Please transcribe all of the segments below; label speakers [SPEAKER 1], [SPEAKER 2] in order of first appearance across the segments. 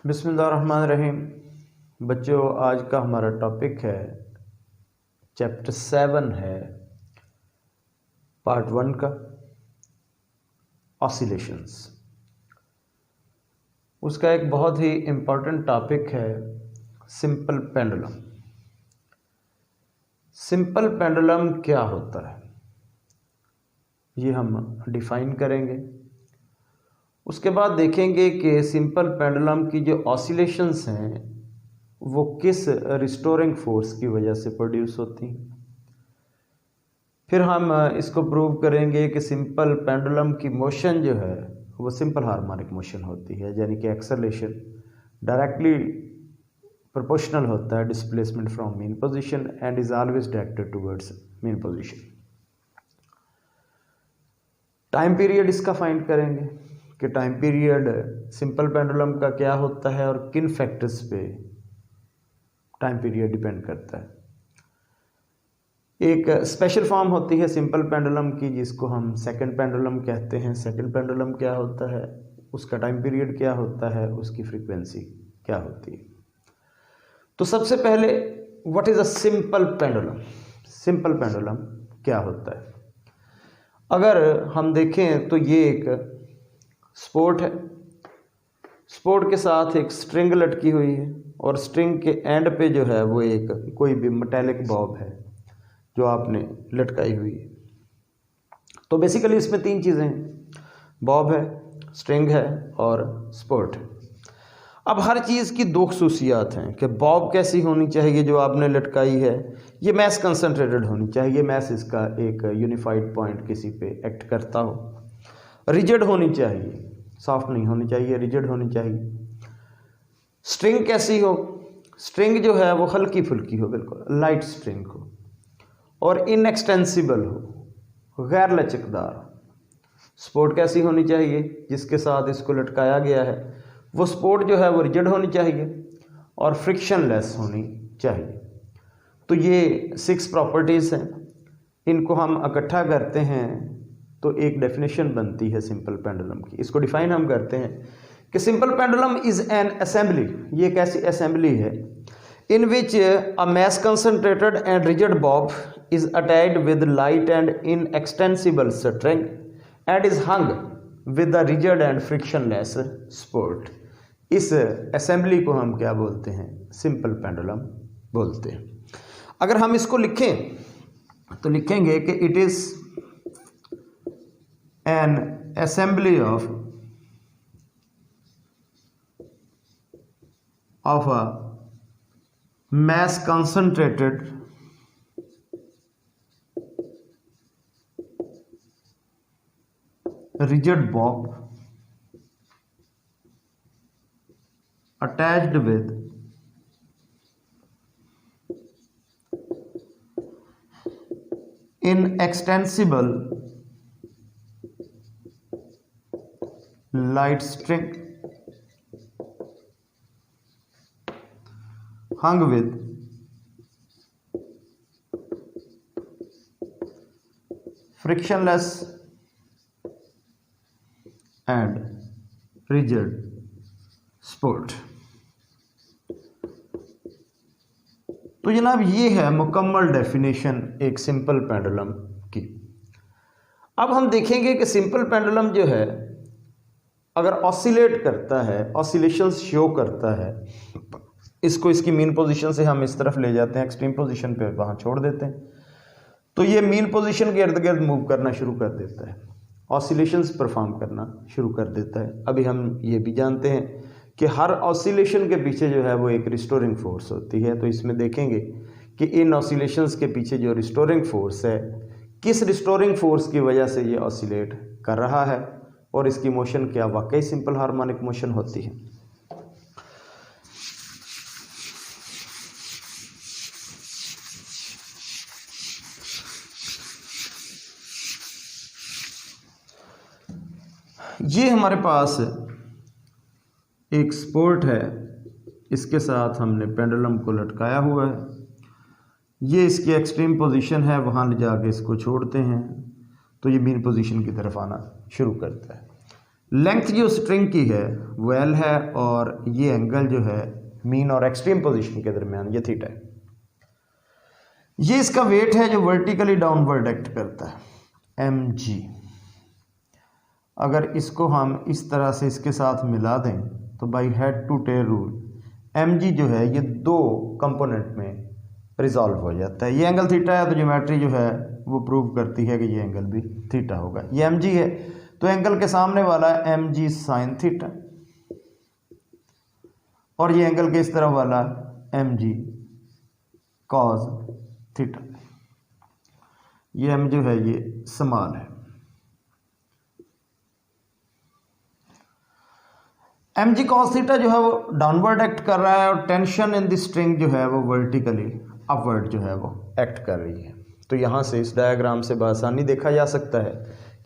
[SPEAKER 1] बिस्मिल्लाहिर्रहमानिर्रहीम। बच्चों, आज का हमारा टॉपिक है चैप्टर 7 है पार्ट 1 का ऑसिलेशंस। उसका एक बहुत ही इम्पोर्टेंट टॉपिक है सिंपल पेंडुलम। सिंपल पेंडुलम क्या होता है ये हम डिफाइन करेंगे। उसके बाद देखेंगे कि सिंपल पेंडुलम की जो ऑसिलेशंस हैं वो किस रिस्टोरिंग फोर्स की वजह से प्रोड्यूस होती हैं। फिर हम इसको प्रूव करेंगे कि सिंपल पेंडुलम की मोशन जो है वो सिंपल हार्मोनिक मोशन होती है, यानी कि एक्सेलरेशन डायरेक्टली प्रोपोर्शनल होता है displacement from mean position and is always directed towards mean position. Time period इसका फाइंड करेंगे कि टाइम पीरियड सिंपल पेंडुलम का क्या होता है और किन फैक्टर्स पे टाइम पीरियड डिपेंड करता है। एक स्पेशल फॉर्म होती है सिंपल पेंडुलम की जिसको हम सेकंड पेंडुलम कहते हैं। सेकंड पेंडुलम क्या होता है, उसका टाइम पीरियड क्या होता है, उसकी फ्रीक्वेंसी क्या होती है। तो सबसे पहले what is a simple pendulum. Simple pendulum क्या होता है, अगर हम देखें तो ये एक स्पोर्ट है। स्पोर्ट के साथ एक स्ट्रिंग लटकी हुई है और स्ट्रिंग के एंड पे जो है वो एक कोई भी मेटेलिक बॉब है जो आपने लटकाई हुई है। तो बेसिकली इसमें तीन चीज़ें हैं, बॉब है, स्ट्रिंग है और स्पोर्ट है। अब हर चीज़ की दो खसूसियात हैं कि बॉब कैसी होनी चाहिए जो आपने लटकाई है, ये मैस कंसनट्रेटेड होनी चाहिए, मैस इसका एक यूनिफाइड पॉइंट किसी पे एक्ट करता हो। रिजिड होनी चाहिए, सॉफ्ट नहीं होनी चाहिए, रिजिड होनी चाहिए। स्ट्रिंग कैसी हो, स्ट्रिंग जो है वो हल्की फुल्की हो, बिल्कुल लाइट स्ट्रिंग हो और इनएक्सटेंसिबल हो, गैर लचकदार हो। स्पोर्ट कैसी होनी चाहिए, जिसके साथ इसको लटकाया गया है वो स्पोर्ट जो है वो रिजिड होनी चाहिए और फ्रिक्शनलेस होनी चाहिए। तो ये 6 प्रॉपर्टीज़ हैं, इनको हम इकट्ठा करते हैं तो एक डेफिनेशन बनती है सिंपल पेंडुलम की। इसको डिफाइन हम करते हैं कि simple pendulum is an assembly. ये एक ऐसी असेंबली है in which a mass concentrated and rigid bob is attached with light and inextensible string and is hung with the rigid and frictionless support। इस assembly को हम क्या बोलते हैं, सिंपल पेंडुलम बोलते हैं। अगर हम इसको लिखें तो लिखेंगे कि it is an assembly of a mass concentrated rigid bob attached with inextensible light string hung with frictionless and rigid support। तो जनाब ये है मुकम्मल डेफिनेशन एक सिंपल पेंडुलम की। अब हम देखेंगे कि सिंपल पेंडुलम जो है अगर ऑसिलेट करता है, ऑसिलेशंस शो करता है, इसको इसकी मीन पोजीशन से हम इस तरफ ले जाते हैं, एक्सट्रीम पोजीशन पे वहाँ छोड़ देते हैं, तो ये मीन पोजीशन के इर्द गिर्द मूव करना शुरू कर देता है, ऑसिलेशंस परफॉर्म करना शुरू कर देता है। अभी हम ये भी जानते हैं कि हर ऑसिलेशन के पीछे जो है वो एक रिस्टोरिंग फोर्स होती है। तो इसमें देखेंगे कि इन ऑसिलेशंस के पीछे जो रिस्टोरिंग फोर्स है, किस रिस्टोरिंग फोर्स की वजह से ये ऑसिलेट कर रहा है और इसकी मोशन क्या वाकई सिंपल हार्मोनिक मोशन होती है। ये हमारे पास एक स्पोर्ट है, इसके साथ हमने पेंडुलम को लटकाया हुआ है, ये इसकी एक्सट्रीम पोजीशन है, वहाँ ले जाके इसको छोड़ते हैं तो ये मीन पोजीशन की तरफ आना शुरू करता है। लेंथ जो स्ट्रिंग की है वो एल है और ये एंगल जो है मीन और एक्सट्रीम पोजीशन के दरमियान ये थीटा है। ये इसका वेट है जो वर्टिकली डाउनवर्ड एक्ट करता है एम जी। अगर इसको हम इस तरह से इसके साथ मिला दें तो by head to tail rule M G जो है ये दो कंपोनेंट में रिजॉल्व हो जाता है। ये एंगल थीटा है तो ज्योमेट्री जो है वो प्रूव करती है कि ये एंगल भी थीटा होगा। ये एम जी है तो एंगल के सामने वाला है एम जी साइन थीटा और ये एंगल के इस तरफ वाला एम जी कॉस थीटा। ये एम जो है ये स्मॉल है। एम जी कॉस थीटा जो है वो डाउनवर्ड एक्ट कर रहा है और टेंशन इन द स्ट्रिंग जो है वो वर्टिकली अपवर्ड जो है वो एक्ट कर रही है। तो यहाँ से इस डायग्राम से बआसानी देखा जा सकता है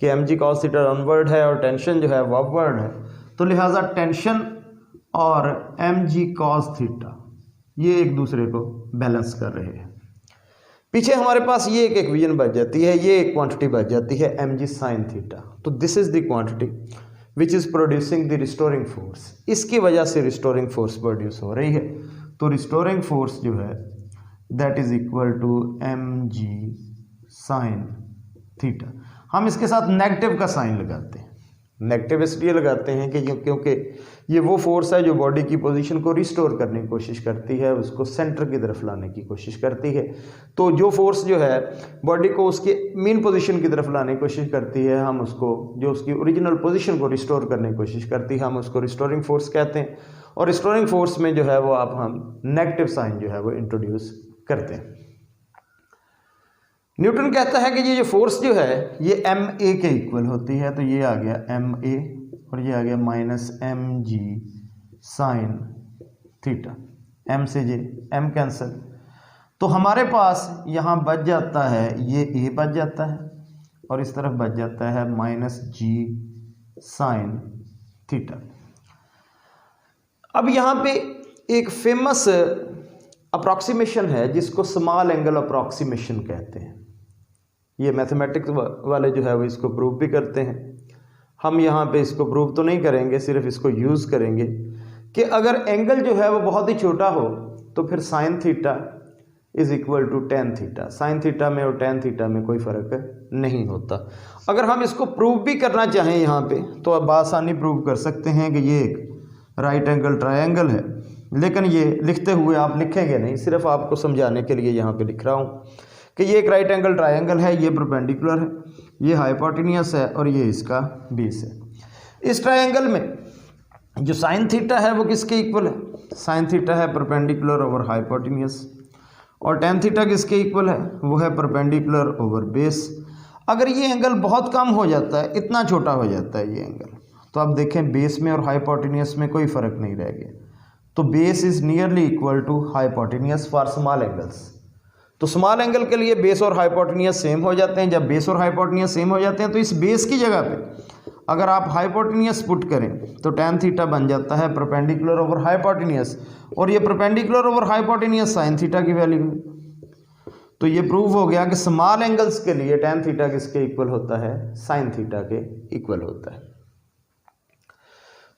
[SPEAKER 1] कि M G cos theta downward है और टेंशन जो है वो अपवर्ड है। तो लिहाजा टेंशन और एम जी कॉस थीटा ये एक दूसरे को बैलेंस कर रहे हैं। पीछे हमारे पास ये एक इक्वेशन बच जाती है, ये एक क्वांटिटी बच जाती है एम जी साइन थीटा। तो this is the quantity which is producing the restoring force. इसकी वजह से रिस्टोरिंग फोर्स प्रोड्यूस हो रही है। तो रिस्टोरिंग फोर्स जो है that is equal to M G sine theta. हम इसके साथ नेगेटिव का साइन लगाते हैं। नेगेटिव इसलिए लगाते हैं कि क्योंकि ये वो फोर्स है जो बॉडी की पोजीशन को रिस्टोर करने की कोशिश करती है, उसको सेंटर की तरफ लाने की कोशिश करती है। तो जो फोर्स जो है बॉडी को उसके मेन पोजीशन की तरफ लाने की कोशिश करती है, हम उसको जो उसकी ओरिजिनल पोजीशन को रिस्टोर करने की कोशिश करती है हम उसको रिस्टोरिंग फोर्स कहते हैं। और रिस्टोरिंग फोर्स में जो है वो आप हम नेगेटिव साइन जो है वो इंट्रोड्यूस करते हैं। न्यूटन कहता है कि ये जो फोर्स जो है ये एम ए के इक्वल होती है। तो ये आ गया एम ए और ये आ गया minus M G sine theta. M से जे एम कैंसिल, तो हमारे पास यहाँ बच जाता है ये ए बच जाता है और इस तरफ बच जाता है माइनस जी साइन थीटा। अब यहाँ पे एक फेमस अप्रॉक्सीमेशन है जिसको स्मॉल एंगल अप्रॉक्सीमेशन कहते हैं। ये मैथमेटिक्स वाले जो है वो इसको प्रूव भी करते हैं। हम यहाँ पे इसको प्रूव तो नहीं करेंगे, सिर्फ इसको यूज़ करेंगे कि अगर एंगल जो है वो बहुत ही छोटा हो तो फिर sine theta is equal to tan theta. Sine theta में और टेन थीटा में कोई फ़र्क नहीं होता। अगर हम इसको प्रूव भी करना चाहें यहाँ पे तो अब आसानी प्रूव कर सकते हैं कि ये एक राइट एंगल ट्रायंगल है। लेकिन ये लिखते हुए आप लिखेंगे नहीं, सिर्फ आपको समझाने के लिए यहाँ पे लिख रहा हूँ कि ये एक राइट एंगल ट्रायंगल है, ये परपेंडिकुलर है, ये हाइपोटेन्यूस है और ये इसका बेस है। इस ट्रायंगल में जो साइन थीटा है वो किसके इक्वल है? साइन थीटा है परपेंडिकुलर ओवर हाइपोटेन्यूस और टेन थीटा किसके इक्वल है? वो है परपेंडिकुलर ओवर बेस। अगर ये एंगल बहुत कम हो जाता है, इतना छोटा हो जाता है ये एंगल, तो आप देखें बेस में और हाइपोटेन्यूस में कोई फ़र्क नहीं रह गया। तो base is nearly equal to hypotenuse for small angles. तो स्मॉल एंगल के लिए बेस और हाइपोटेन्यूस सेम हो जाते हैं। जब बेस और हाइपोटेन्यूस सेम हो जाते हैं तो इस बेस की जगह पे अगर आप हाइपोटेन्यूस पुट करें तो tan थीटा बन जाता है परपेंडिकुलर ओवर हाइपोटेन्यूस और ये perpendicular over hypotenuse sine theta की वैल्यू है। तो ये प्रूव हो गया कि स्मॉल एंगल्स के लिए tan थीटा किसके इक्वल होता है? साइन थीटा के इक्वल होता है।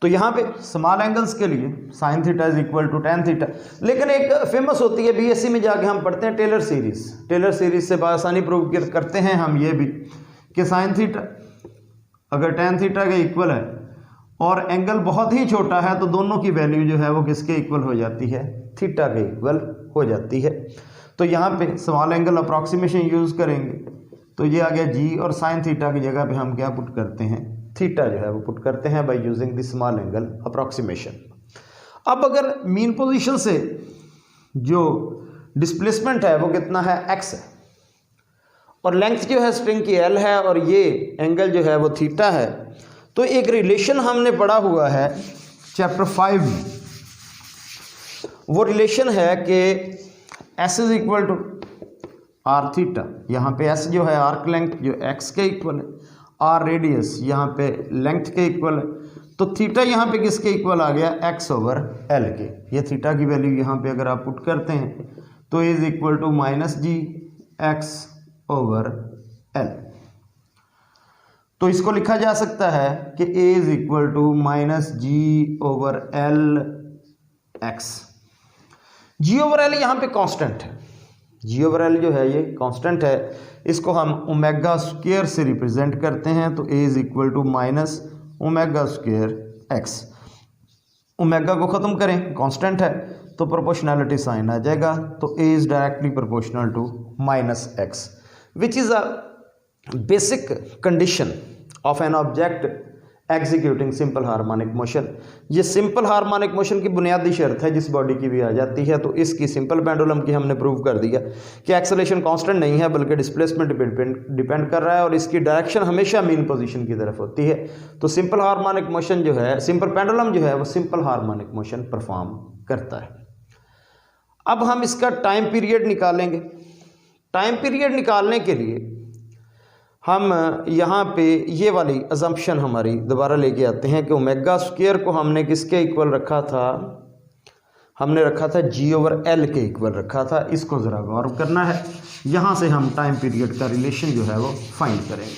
[SPEAKER 1] तो यहाँ पे स्मॉल एंगल्स के लिए sine theta is equal to tan theta. लेकिन एक फेमस होती है बीएससी में जाके हम पढ़ते हैं टेलर सीरीज। टेलर सीरीज से बआसानी प्रूव करते हैं हम ये भी कि साइन थीटा अगर tan थीटा के इक्वल है और एंगल बहुत ही छोटा है तो दोनों की वैल्यू जो है वो किसके इक्वल हो जाती है? थीटा के इक्वल हो जाती है। तो यहाँ पे स्मॉल एंगल अप्रॉक्सीमेशन यूज़ करेंगे तो ये आ गया जी और साइन थीटा की जगह पे हम क्या पुट करते हैं? थीटा जो है वो पुट करते हैं by using the small angle approximation. अब अगर मीन पोजीशन से जो डिस्प्लेसमेंट है वो कितना है? x है और लेंथ जो है स्ट्रिंग की l है और ये एंगल जो है वो थीटा है। तो एक रिलेशन हमने पढ़ा हुआ है चैप्टर 5 में, वो रिलेशन है कि s is equal to R theta. यहाँ पे s जो है आर्क लेंथ जो x के इक्वल है, आर रेडियस यहाँ पे लेंथ के इक्वल है। तो थीटा यहाँ पे किसके इक्वल आ गया? x ओवर l के। ये थीटा की वैल्यू यहाँ पे अगर आप पुट करते हैं तो is equal to minus g x over l। तो इसको लिखा जा सकता है कि a is equal to minus g over l x. G over l यहाँ पे कांस्टेंट है, जी ओवर एल जो है ये कांस्टेंट है, इसको हम ओमेगा स्क्वायर से रिप्रेजेंट करते हैं। तो a is equal to minus omega square x. Omega को ख़त्म करें, कांस्टेंट है तो प्रोपोर्शनैलिटी साइन आ जाएगा। तो a is directly proportional to minus x, which is a basic condition of an object executing simple harmonic motion. ये simple harmonic motion की बुनियादी शर्त है जिस बॉडी की भी आ जाती है। तो इसकी सिंपल पेंडुलम की हमने प्रूव कर दिया कि एक्सेलेरेशन कांस्टेंट नहीं है बल्कि डिस्प्लेसमेंट डिपेंड कर रहा है और इसकी डायरेक्शन हमेशा मीन पोजीशन की तरफ होती है। तो सिंपल हार्मोनिक मोशन जो है, सिंपल पेंडुलम जो है वो सिंपल हार्मोनिक मोशन परफॉर्म करता है। अब हम इसका टाइम पीरियड निकालेंगे। टाइम पीरियड निकालने के लिए हम यहाँ पे ये वाली अजम्पशन हमारी दोबारा लेके आते हैं कि ओमेगा स्क्वायर को हमने किसके इक्वल रखा था, हमने रखा था जी ओवर एल के इक्वल रखा था। इसको ज़रा गौर करना है, यहाँ से हम टाइम पीरियड का रिलेशन जो है वो फाइंड करेंगे।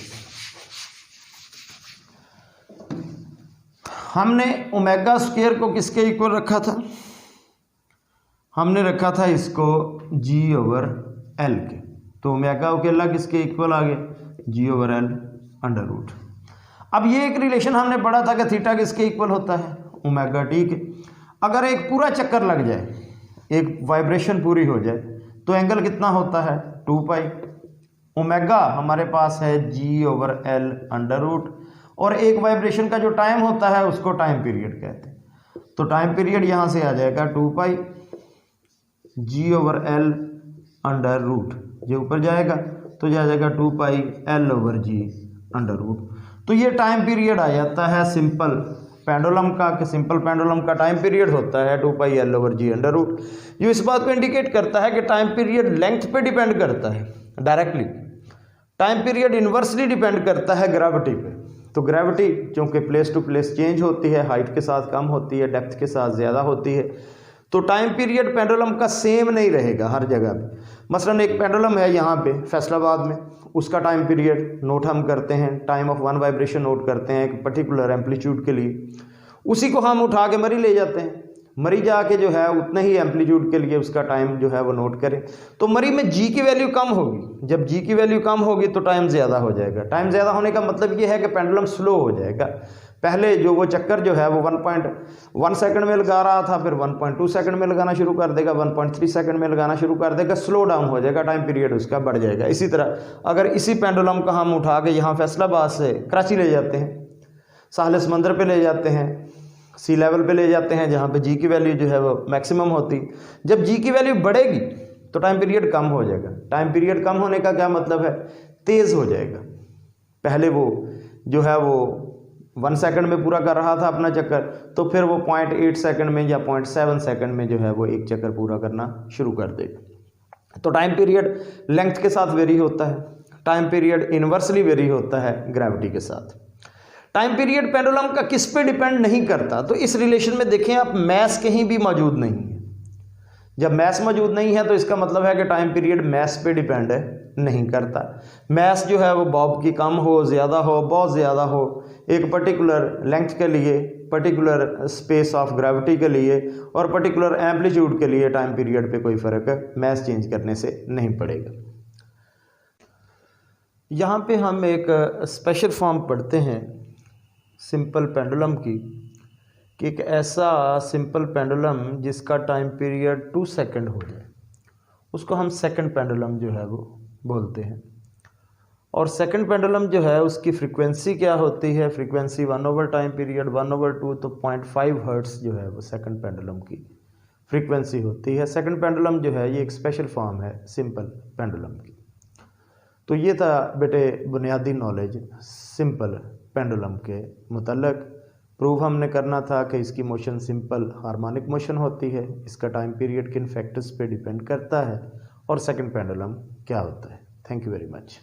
[SPEAKER 1] हमने ओमेगा स्क्वायर को किसके इक्वल रखा था, हमने रखा था इसको जी ओवर एल के। तो ओमेगा अकेला किसके इक्वल आ गया, जी ओवर एल अंडर रूट। अब ये एक रिलेशन हमने पढ़ा था कि थीटा किसके इक्वल होता है, ओमेगा टी के। अगर एक पूरा चक्कर लग जाए, एक वाइब्रेशन पूरी हो जाए, तो एंगल कितना होता है, 2 पाई। ओमेगा हमारे पास है जी ओवर एल अंडर रूट, और एक वाइब्रेशन का जो टाइम होता है उसको टाइम पीरियड कहते हैं। तो टाइम पीरियड यहाँ से आ जाएगा 2 पाई जी ओवर एल अंडर रूट। ये ऊपर जाएगा तो जा जाएगा 2 पाई एल ओवर जी अंडर रूट। तो ये टाइम पीरियड आ जाता है सिंपल पेंडुलम का, कि सिंपल पेंडुलम का टाइम पीरियड होता है 2 पाई एल ओवर जी अंडर रूट। जो इस बात को इंडिकेट करता है कि टाइम पीरियड लेंथ पे डिपेंड करता है directly, time period inversely depend करता है ग्रेविटी पे। तो ग्रेविटी चूँकि प्लेस टू प्लेस चेंज होती है, हाइट के साथ कम होती है, डेप्थ के साथ ज़्यादा होती है, तो टाइम पीरियड पेंडुलम का सेम नहीं रहेगा हर जगह पे। मसलन एक पेंडुलम है यहाँ पे फैसलाबाद में, उसका टाइम पीरियड नोट हम करते हैं, time of one vibration note करते हैं एक पर्टिकुलर एम्पलीट्यूड के लिए। उसी को हम उठा के मरी ले जाते हैं, मरी जाके जो है उतने ही एम्पलीट्यूड के लिए उसका टाइम जो है वो नोट करें। तो मरी में जी की वैल्यू कम होगी, जब जी की वैल्यू कम होगी तो टाइम ज़्यादा हो जाएगा। टाइम ज़्यादा होने का मतलब ये है कि पेंडुलम स्लो हो जाएगा। पहले जो वो चक्कर जो है वो 1.1 सेकंड में लगा रहा था, फिर 1.2 सेकंड में लगाना शुरू कर देगा, 1.3 सेकंड में लगाना शुरू कर देगा, स्लो डाउन हो जाएगा, टाइम पीरियड उसका बढ़ जाएगा। इसी तरह अगर इसी पेंडुलम का हम उठा के यहाँ फैसलाबाद से कराची ले जाते हैं, साहिल समंदर पे ले जाते हैं, सी लेवल पे ले जाते हैं जहाँ पे जी की वैल्यू जो है वो मैक्सिमम होती, जब जी की वैल्यू बढ़ेगी तो टाइम पीरियड कम हो जाएगा। टाइम पीरियड कम होने का क्या मतलब है, तेज़ हो जाएगा। पहले वो जो है वो 1 सेकंड में पूरा कर रहा था अपना चक्कर, तो फिर वो 0.8 सेकंड में या 0.7 सेकंड में जो है वो एक चक्कर पूरा करना शुरू कर देगा। तो टाइम पीरियड लेंथ के साथ वेरी होता है, टाइम पीरियड इन्वर्सली वेरी होता है ग्रेविटी के साथ। टाइम पीरियड पेंडुलम का किस पे डिपेंड नहीं करता। तो इस रिलेशन में देखें आप, मैस कहीं भी मौजूद नहीं है। जब मैस मौजूद नहीं है तो इसका मतलब है कि टाइम पीरियड मैस पे डिपेंड नहीं करता। मैस जो है वो बॉब की कम हो, ज़्यादा हो, बहुत ज़्यादा हो, एक पर्टिकुलर लेंथ के लिए, पर्टिकुलर स्पेस ऑफ ग्रेविटी के लिए और पर्टिकुलर एम्पलीट्यूड के लिए टाइम पीरियड पे कोई फ़र्क मैस चेंज करने से नहीं पड़ेगा। यहाँ पे हम एक स्पेशल फॉर्म पढ़ते हैं सिंपल पेंडुलम की, कि एक ऐसा सिंपल पेंडुलम जिसका टाइम पीरियड 2 सेकंड हो जाए, उसको हम सेकंड पेंडुलम जो है वो बोलते हैं। और सेकंड पेंडुलम जो है उसकी फ्रीक्वेंसी क्या होती है, frequency 1 over time period 1 over 2, तो 0.5 हर्ट्स जो है वो सेकंड पेंडुलम की फ्रीक्वेंसी होती है। सेकंड पेंडुलम जो है ये एक स्पेशल फॉर्म है सिंपल पेंडुलम की। तो ये था बेटे बुनियादी नॉलेज सिंपल पेंडुलम के मुतल्लक। प्रूव हमने करना था कि इसकी मोशन सिंपल हार्मोनिक मोशन होती है, इसका टाइम पीरियड किन फैक्टर्स पे डिपेंड करता है और सेकंड पेंडुलम क्या होता है। Thank you very much.